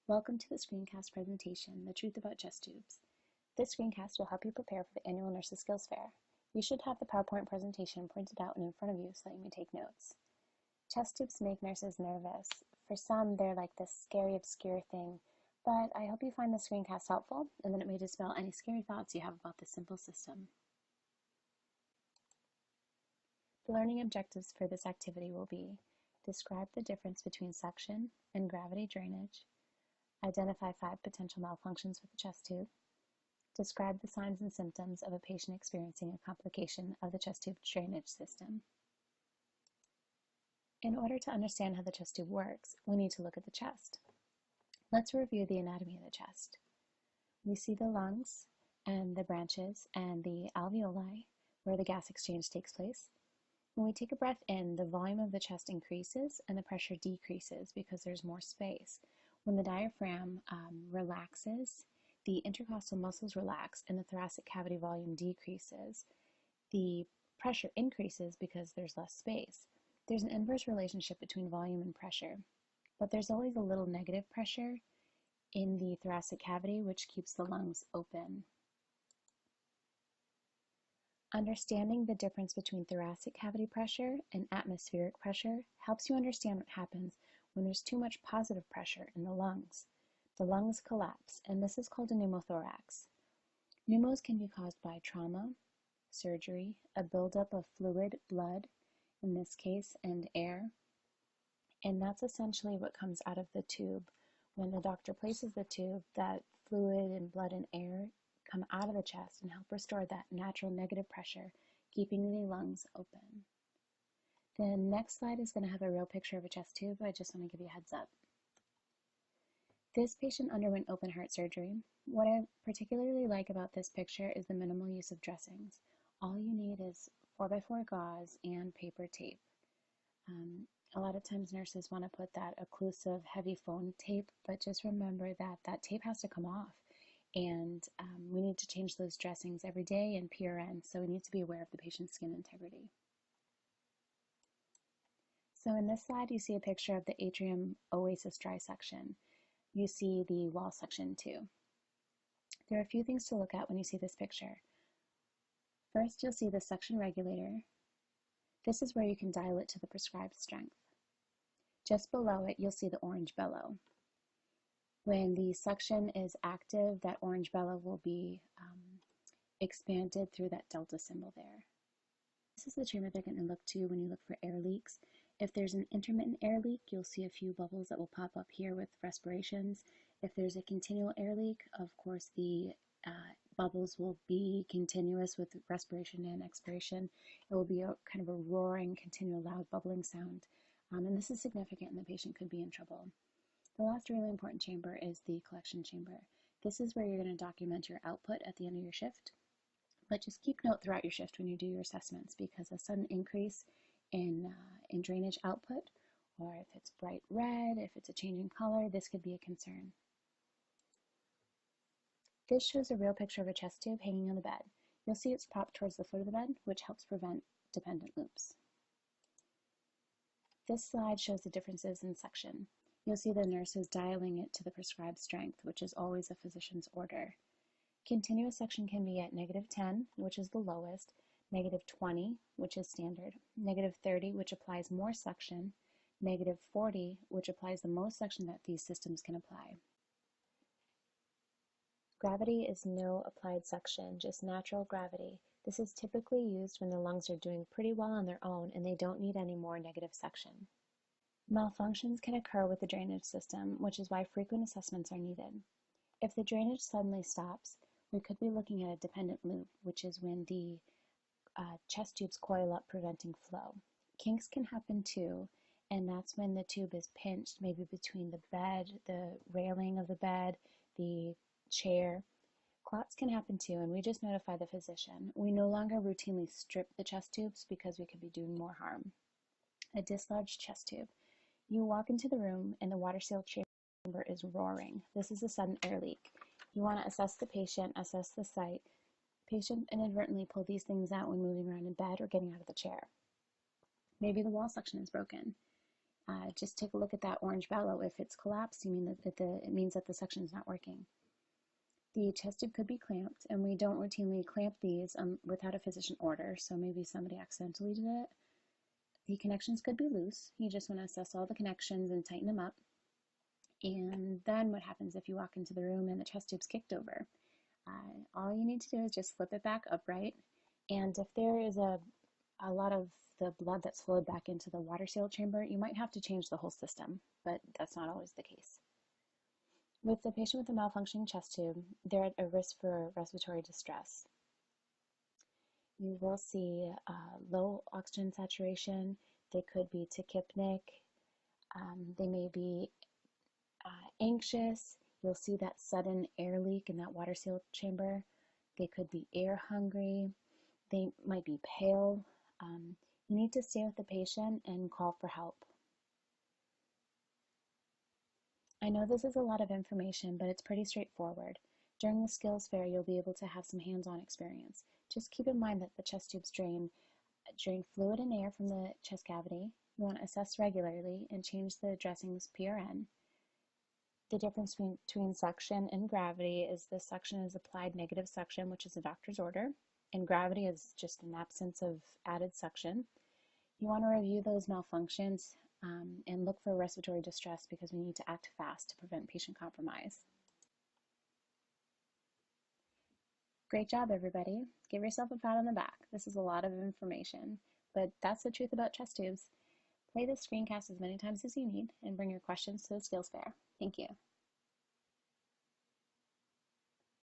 Welcome to the screencast presentation, The Truth About Chest Tubes. This screencast will help you prepare for the annual Nurses Skills Fair. You should have the PowerPoint presentation printed out and in front of you so that you may take notes. Chest tubes make nurses nervous. For some, they're like this scary, obscure thing, but I hope you find the screencast helpful and that it may dispel any scary thoughts you have about this simple system. The learning objectives for this activity will be: describe the difference between suction and gravity drainage, identify 5 potential malfunctions with the chest tube, describe the signs and symptoms of a patient experiencing a complication of the chest tube drainage system. In order to understand how the chest tube works, we need to look at the chest. Let's review the anatomy of the chest. We see the lungs and the branches and the alveoli where the gas exchange takes place. When we take a breath in, the volume of the chest increases and the pressure decreases because there's more space. When the diaphragm relaxes, the intercostal muscles relax and the thoracic cavity volume decreases. The pressure increases because there's less space. There's an inverse relationship between volume and pressure, but there's always a little negative pressure in the thoracic cavity, which keeps the lungs open. Understanding the difference between thoracic cavity pressure and atmospheric pressure helps you understand what happens when there's too much positive pressure in the lungs. The lungs collapse, and this is called a pneumothorax. Pneumos can be caused by trauma, surgery, a buildup of fluid, blood, in this case, and air. And that's essentially what comes out of the tube. When the doctor places the tube, that fluid and blood and air come out of the chest and help restore that natural negative pressure, keeping the lungs open. The next slide is going to have a real picture of a chest tube. I just want to give you a heads up. This patient underwent open heart surgery. What I particularly like about this picture is the minimal use of dressings. All you need is 4x4 gauze and paper tape. A lot of times nurses want to put that occlusive heavy foam tape, but just remember that that tape has to come off. And we need to change those dressings every day in PRN, so we need to be aware of the patient's skin integrity. So in this slide, you see a picture of the atrium oasis dry section. You see the wall section too. There are a few things to look at when you see this picture. First, you'll see the suction regulator. This is where you can dial it to the prescribed strength. Just below it, you'll see the orange bellow. When the suction is active, that orange bellow will be expanded through that delta symbol there. This is the chamber they're going to look to when you look for air leaks. If there's an intermittent air leak, you'll see a few bubbles that will pop up here with respirations. If there's a continual air leak, of course the bubbles will be continuous with respiration and expiration. It will be a kind of a roaring, continual, loud bubbling sound. And this is significant and the patient could be in trouble. The last really important chamber is the collection chamber. This is where you're going to document your output at the end of your shift. But just keep note throughout your shift when you do your assessments, because a sudden increase in drainage output, or if it's bright red, if it's a change in color, this could be a concern. This shows a real picture of a chest tube hanging on the bed. You'll see it's propped towards the foot of the bed, which helps prevent dependent loops. This slide shows the differences in suction. You'll see the nurses dialing it to the prescribed strength, which is always a physician's order. Continuous suction can be at -10, which is the lowest, -20, which is standard, -30, which applies more suction, -40, which applies the most suction that these systems can apply. Gravity is no applied suction, just natural gravity. This is typically used when the lungs are doing pretty well on their own and they don't need any more negative suction. Malfunctions can occur with the drainage system, which is why frequent assessments are needed. If the drainage suddenly stops, we could be looking at a dependent loop, which is when the chest tubes coil up, preventing flow. Kinks can happen too, and that's when the tube is pinched, maybe between the bed, the railing of the bed, the chair. Clots can happen too, and we just notify the physician. We no longer routinely strip the chest tubes because we could be doing more harm. A dislodged chest tube. You walk into the room and the water-sealed chamber is roaring. This is a sudden air leak. You want to assess the patient, assess the site. Patient inadvertently pull these things out when moving around in bed or getting out of the chair. Maybe the wall suction is broken. Just take a look at that orange bellow. If it's collapsed, it means that the suction is not working. The chest tube could be clamped, and we don't routinely clamp these without a physician order, so maybe somebody accidentally did it. The connections could be loose. You just want to assess all the connections and tighten them up. And then what happens if you walk into the room and the chest tube's kicked over? All you need to do is just flip it back upright. And if there is a lot of the blood that's flowed back into the water seal chamber, you might have to change the whole system, but that's not always the case. With the patient with a malfunctioning chest tube, they're at a risk for respiratory distress. You will see low oxygen saturation. They could be tachypnic. They may be anxious. You'll see that sudden air leak in that water seal chamber. They could be air hungry. They might be pale. You need to stay with the patient and call for help. I know this is a lot of information, but it's pretty straightforward. During the skills fair, you'll be able to have some hands-on experience. Just keep in mind that the chest tubes drain fluid and air from the chest cavity. You want to assess regularly and change the dressings PRN. The difference between suction and gravity is the suction is applied negative suction, which is a doctor's order, and gravity is just an absence of added suction. You want to review those malfunctions and look for respiratory distress because we need to act fast to prevent patient compromise. Great job, everybody. Give yourself a pat on the back. This is a lot of information, but that's the truth about chest tubes. Play this screencast as many times as you need and bring your questions to the skills fair. Thank you.